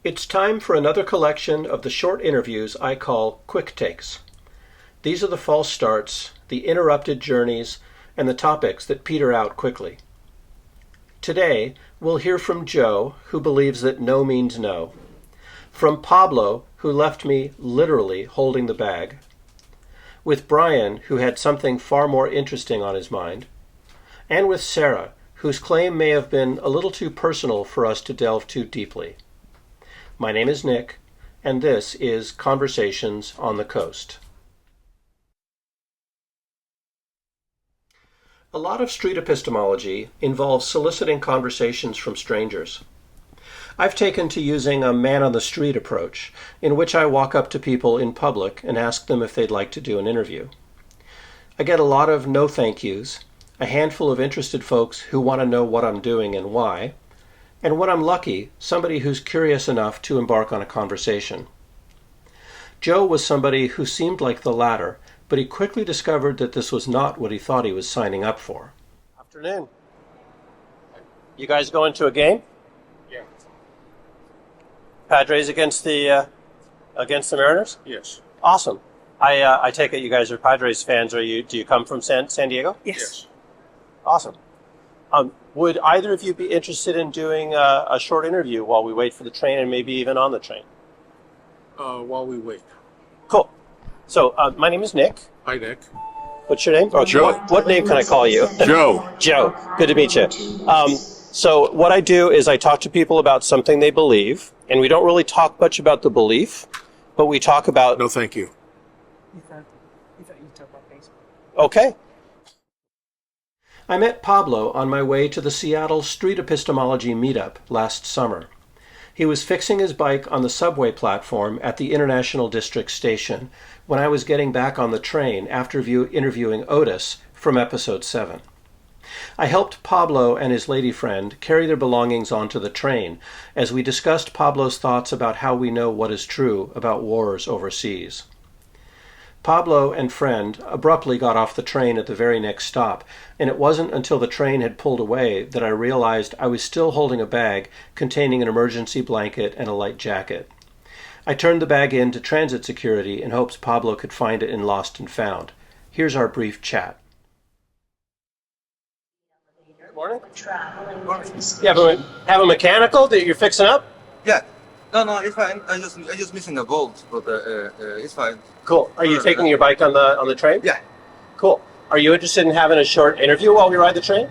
It's time for another collection of the short interviews I call Quick Takes. These are the false starts, the interrupted journeys, and the topics that peter out quickly. Today, we'll hear from Joe, who believes that no means no. From Pablo, who left me literally holding the bag. With Brian, who had something far more interesting on his mind. And with Sarah, whose claim may have been a little too personal for us to delve too deeply. My name is Nick, and this is Conversations on the Coast. A lot of street epistemology involves soliciting conversations from strangers. I've taken to using a man-on-the-street approach, in which I walk up to people in public and ask them if they'd like to do an interview. I get a lot of no thank yous, a handful of interested folks who want to know what I'm doing and why, and when I'm lucky, somebody who's curious enough to embark on a conversation. Joe was somebody who seemed like the latter, but he quickly discovered that this was not what he thought he was signing up for. Afternoon. You guys going to a game? Yeah. Padres against the Mariners? Yes. Awesome. I take it you guys are Padres fans. Do you come from San Diego? Yes. Awesome. Would either of you be interested in doing a short interview while we wait for the train and maybe even on the train? While we wait. Cool. So, my name is Nick. Hi, Nick. What's your name? Oh, Joe. What name can I call you? Joe. Joe. Good to meet you. So what I do is I talk to people about something they believe, and we don't really talk much about the belief, but we talk about... No, thank you. You thought you talked about Facebook. Okay. I met Pablo on my way to the Seattle Street Epistemology meetup last summer. He was fixing his bike on the subway platform at the International District Station when I was getting back on the train after interviewing Otis from episode 7. I helped Pablo and his lady friend carry their belongings onto the train as we discussed Pablo's thoughts about how we know what is true about wars overseas. Pablo and friend abruptly got off the train at the very next stop, and it wasn't until the train had pulled away that I realized I was still holding a bag containing an emergency blanket and a light jacket. I turned the bag in to transit security in hopes Pablo could find it in Lost and Found. Here's our brief chat. Good morning. Yeah, have a mechanical that you're fixing up? Yeah. No, it's fine. I just missing a bolt, but it's fine. Cool. Are you taking your bike on the train? Yeah. Cool. Are you interested in having a short interview while we ride the train?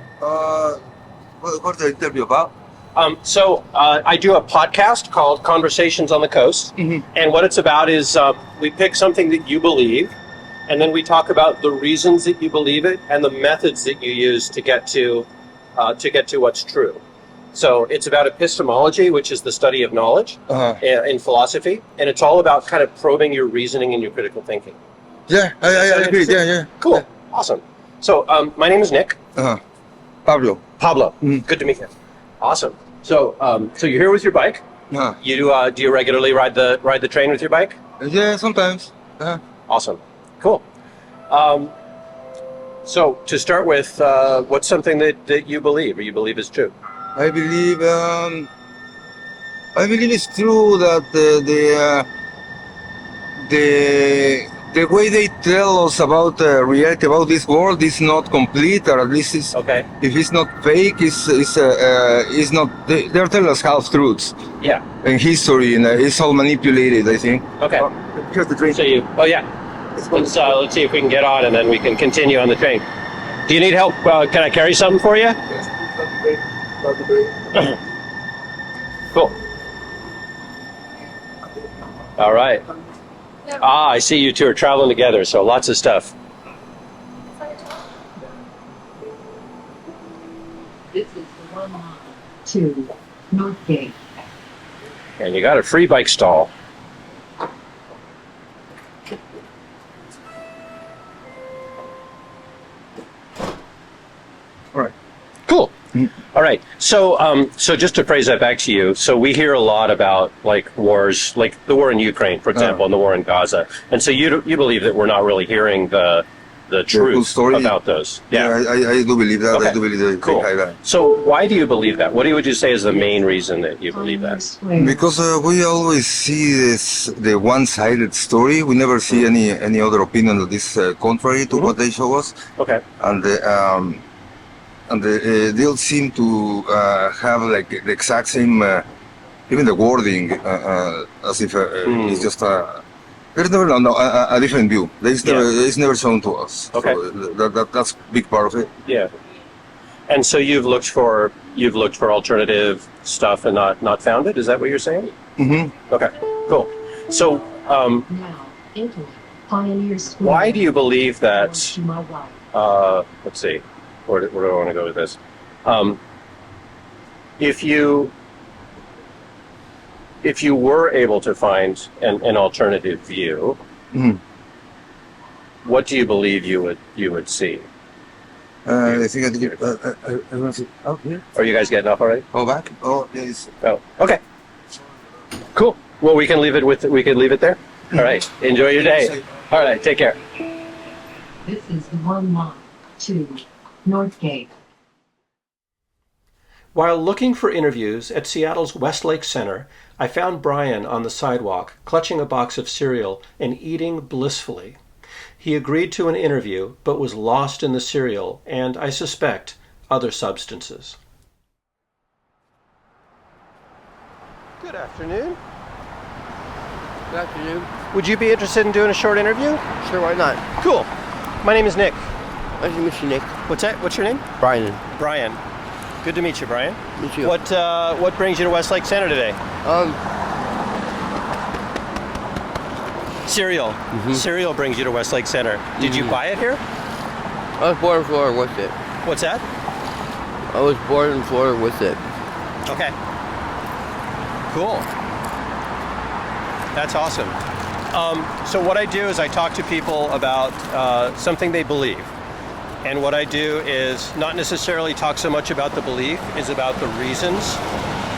What's the interview about? I do a podcast called Conversations on the Coast, and what it's about is we pick something that you believe, and then we talk about the reasons that you believe it and the methods that you use to get to what's true. So it's about epistemology, which is the study of knowledge in philosophy, and it's all about kind of probing your reasoning and your critical thinking. Yeah, I agree. Yeah. Cool. Yeah. Awesome. So my name is Nick. Pablo. Pablo. Good to meet you. Awesome. So you're here with your bike. You do you regularly ride the train with your bike? Yeah, sometimes. Awesome. Cool. So to start with, what's something that you believe or you believe is true? I believe it's true that the way they tell us about reality about this world is not complete, or at least it's, Okay. if it's not fake, it's not. They're telling us half truths. Yeah. In history, and it's all manipulated, I think. Okay. Here's the train. So let's see if we can get on and then we can continue on the train. Do you need help? Can I carry something for you? Cool. All right. I see you two are traveling together, so lots of stuff. This is the 1 mile to North Gate. And you got a free bike stall. All right. Cool. All right. So just to phrase that back to you, so we hear a lot about like wars, like the war in Ukraine, for example, and the war in Gaza. And so you believe that we're not really hearing the the truth full story. about those. Yeah, I do believe that. Okay. I do believe that Cool. they hide that. So why do you believe that? What would you say is the main reason that you believe that? Because we always see the one-sided story. We never see any other opinion that is contrary to what they show us. Okay. And they'll seem to have like the exact same, even the wording, as if it's just there's never a different view. It's never shown to us. Okay. So that's a big part of it. Yeah. And so you've looked for alternative stuff and not found it. Is that what you're saying? Mm-hmm. Okay. Cool. So Now, enter Pioneer Square. why do you believe that? To my right. Let's see. Where do I want to go with this? If you were able to find an alternative view, Mhm. what do you believe you would see? I think I did. I want to see. Oh, here. Are you guys getting up already? Oh, back. Oh, yes. Oh, okay. Cool. Well, we can leave it there. All right. Enjoy your day. All right. Take care. This is 1 mile to Northgate. While looking for interviews at Seattle's Westlake Center, I found Brian on the sidewalk, clutching a box of cereal and eating blissfully. He agreed to an interview, but was lost in the cereal and, I suspect, other substances. Good afternoon. Good afternoon. Would you be interested in doing a short interview? Sure, why not? Cool. My name is Nick. Nice to meet you, Nick. What's that? What's your name? Brian. Brian. Good to meet you, Brian. Meet you. What brings you to Westlake Center today? Cereal. Cereal brings you to Westlake Center. Did you buy it here? I was born in Florida with it. What's that? I was born in Florida with it. Okay. Cool. That's awesome. So what I do is I talk to people about something they believe. And what I do is not necessarily talk so much about the belief, is about the reasons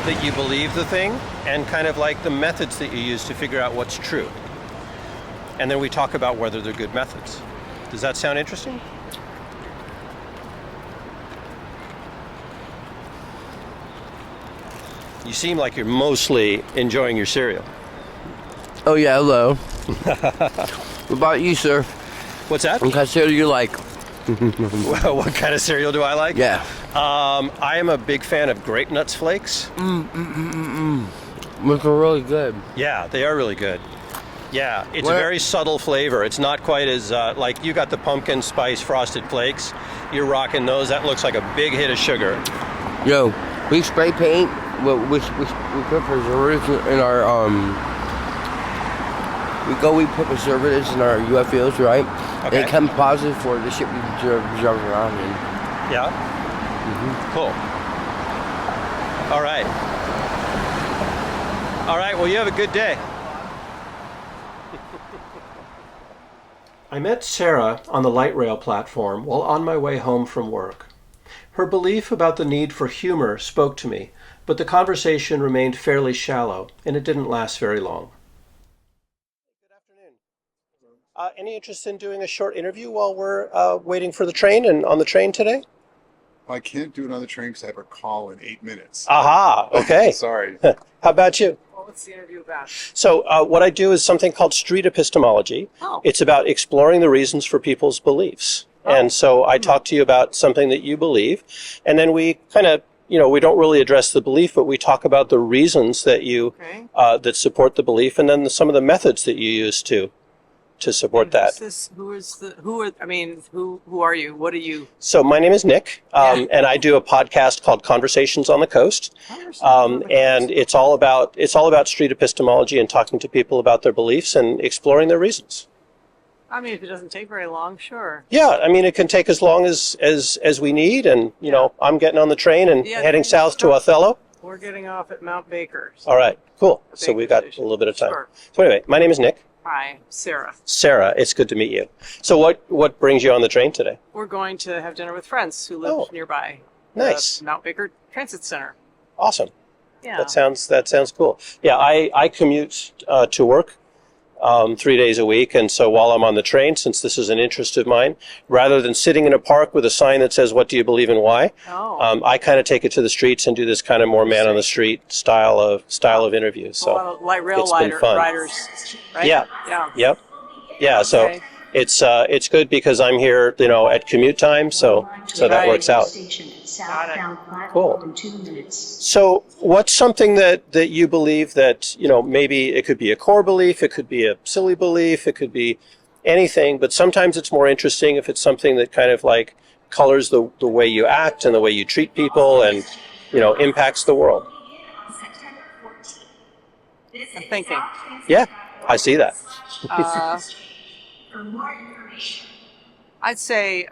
that you believe the thing and kind of like the methods that you use to figure out what's true. And then we talk about whether they're good methods. Does that sound interesting? You seem like you're mostly enjoying your cereal. Oh yeah, hello. What about you, sir? What's that? What kind of cereal do you like? What kind of cereal do I like? Yeah. I am a big fan of Grape Nuts Flakes. Those are really good. Yeah, they are really good. Yeah, it's What? a very subtle flavor. It's not quite as, like you got the pumpkin spice frosted flakes. You're rocking those. That looks like a big hit of sugar. Yo, we spray paint. We put preservatives in our We put preservatives in our UFOs, right? Okay. And it comes positive for the ship we drive around in. Yeah? Cool. All right. All right, well, you have a good day. I met Sarah on the light rail platform while on my way home from work. Her belief about the need for humor spoke to me, but the conversation remained fairly shallow, and it didn't last very long. Good afternoon. Any interest in doing a short interview while we're waiting for the train and on the train today? I can't do another train because I have a call in 8 minutes. Aha, okay. Sorry. How about you? Well, what's the interview about? So what I do is something called street epistemology. Oh. It's about exploring the reasons for people's beliefs. And so I talk to you about something that you believe, and then we kind of, we don't really address the belief, but we talk about the reasons that you Okay. that support the belief, and then some of the methods that you use to support that. Who are you? What are you? So my name is Nick, and I do a podcast called Conversations on the Coast, and it's all about street epistemology and talking to people about their beliefs and exploring their reasons. I mean, if it doesn't take very long, sure. Yeah, I mean, it can take as long as we need, and I'm getting on the train and Yeah, heading train south to stop. Othello. We're getting off at Mount Baker. All right, cool. The So Baker we've got a station. little bit of time. Sure. So anyway, my name is Nick. Hi, Sarah. Sarah, it's good to meet you. So what brings you on the train today? We're going to have dinner with friends who live Oh. nearby. Nice. The Mount Baker Transit Center. Awesome. Yeah. That sounds cool. Yeah, I commute to work 3 days a week. And so while I'm on the train, since this is an interest of mine, rather than sitting in a park with a sign that says, "What do you believe and why?" I kind of take it to the streets and do this kind of more man on the street style of interview. So A lot of light rail it's been fun. riders, right? Yeah. Yeah. Yep. Yeah. So Okay. it's good because I'm here, at commute time. So that Right. works out. Got it. Cool. So what's something that you believe that, maybe it could be a core belief, it could be a silly belief, it could be anything, but sometimes it's more interesting if it's something that kind of like colors the way you act and the way you treat people and, impacts the world. I'm thinking. Yeah, I see that. I'd say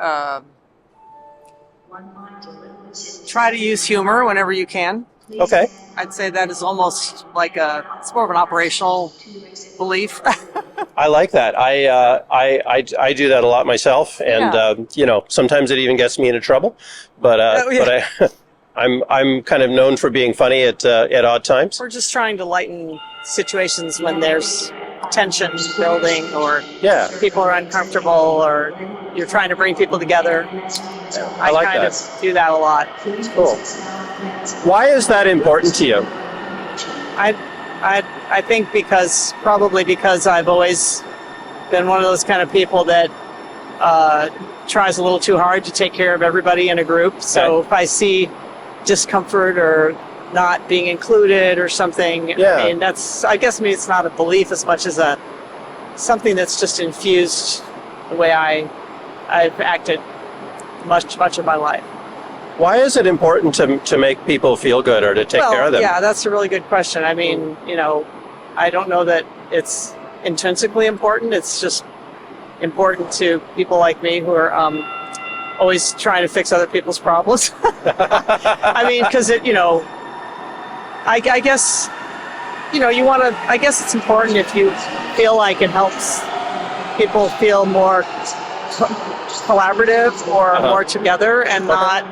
try to use humor whenever you can. Okay. I'd say that is almost like it's more of an operational belief. I like that. I do that a lot myself, and sometimes it even gets me into trouble. But I'm kind of known for being funny at odd times. We're just trying to lighten situations when there's tension building or people are uncomfortable or you're trying to bring people together. I like kind that. of do that a lot. Cool. Why is that important to you? I think because I've always been one of those kind of people that tries a little too hard to take care of everybody in a group. So if I see discomfort or not being included or something, I mean, it's not a belief as much as something that's just infused the way I've acted much of my life. Why is it important to make people feel good or to take care of them? Yeah, that's a really good question. I mean, I don't know that it's intrinsically important. It's just important to people like me who are always trying to fix other people's problems. I mean, because I guess, I guess it's important if you feel like it helps people feel more collaborative or more together and not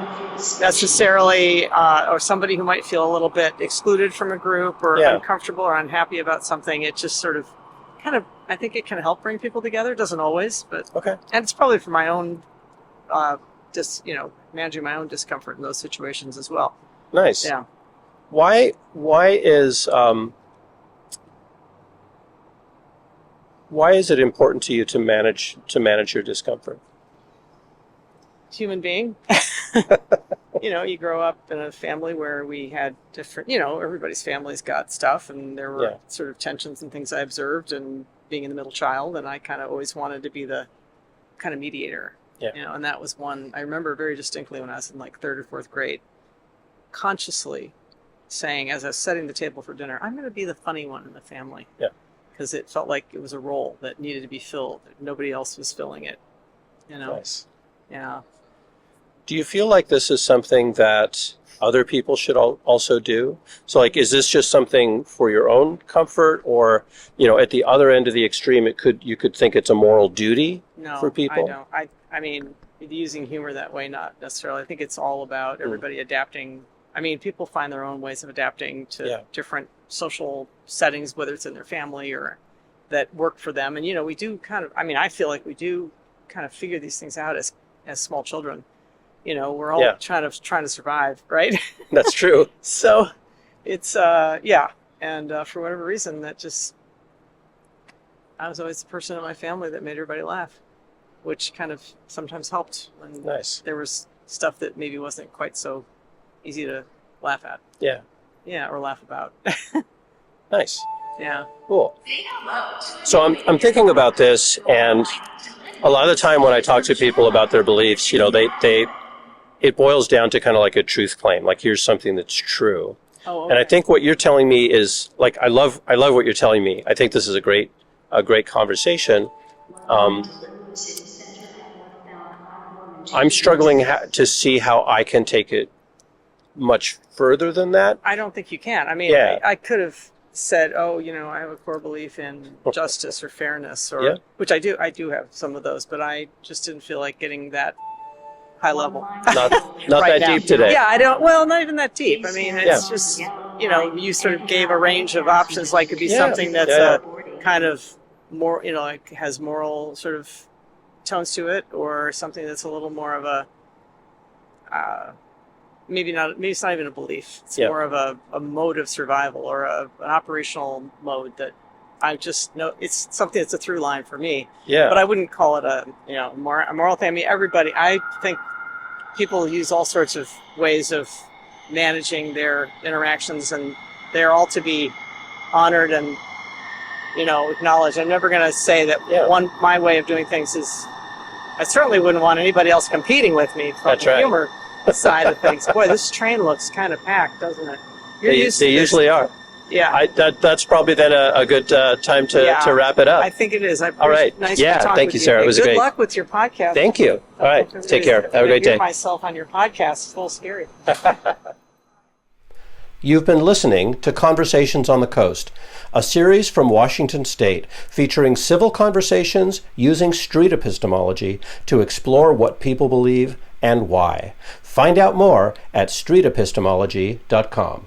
necessarily, or somebody who might feel a little bit excluded from a group or uncomfortable or unhappy about something. It just sort of I think it can help bring people together. It doesn't always, but and it's probably for my own, managing my own discomfort in those situations as well. Nice. Yeah. Why is it important to you to manage your discomfort? Human being. You grow up in a family where we had different, everybody's family's got stuff, and there were sort of tensions and things I observed, and being in the middle child, and I kind of always wanted to be the kind of mediator. Yeah. And that was one I remember very distinctly when I was in like 3rd or 4th grade, consciously saying, as I was setting the table for dinner, I'm going to be the funny one in the family. Yeah. Because it felt like it was a role that needed to be filled. Nobody else was filling it. Nice. Yeah. Do you feel like this is something that other people should also do? So, like, is this just something for your own comfort, or, at the other end of the extreme, you could think it's a moral duty for people? No, I don't. I mean, using humor that way, not necessarily. I think it's all about everybody adapting. I mean, people find their own ways of adapting to different social settings, whether it's in their family or that work for them. And, we do I feel like we do kind of figure these things out as small children. We're all trying to survive, right? That's true. So it's, and for whatever reason, I was always the person in my family that made everybody laugh, which kind of sometimes helped when there was stuff that maybe wasn't quite so easy to laugh at. Yeah. Yeah, or laugh about. Nice. Yeah. Cool. So I'm thinking about this, and a lot of the time when I talk to people about their beliefs, it boils down to kind of like a truth claim, like here's something that's true. Oh, okay. And I think what you're telling me is like, I love what you're telling me. I think this is a great conversation. I'm struggling to see how I can take it much further than that. I don't think you can. I mean, I could have said, I have a core belief in justice or fairness, or which I do. I do have some of those, but I just didn't feel like getting that high level. Not right that now. Deep today. Yeah, I don't. Well, not even that deep. I mean, it's just you sort of gave a range of options. Like, it could be something that's a kind of more, like has moral sort of tones to it, or something that's a little more of a maybe it's not even a belief. It's more of a mode of survival, or an operational mode that I just know it's something that's a through line for me. Yeah. But I wouldn't call it a moral thing. I mean, I think people use all sorts of ways of managing their interactions, and they're all to be honored and acknowledged. I'm never going to say that my way of doing things is. I certainly wouldn't want anybody else competing with me from the humor side of things. Boy, this train looks kind of packed, doesn't it? They usually are. Yeah. That's probably then a good time to wrap it up. I think it is. All right. Nice yeah. to talk Thank with you, Sarah. It was good great. Good luck with your podcast. Thank you. All right. Take care. Have a great day. Myself on your podcast. It's a little scary. You've been listening to Conversations on the Coast, a series from Washington State featuring civil conversations using street epistemology to explore what people believe and why. Find out more at streetepistemology.com.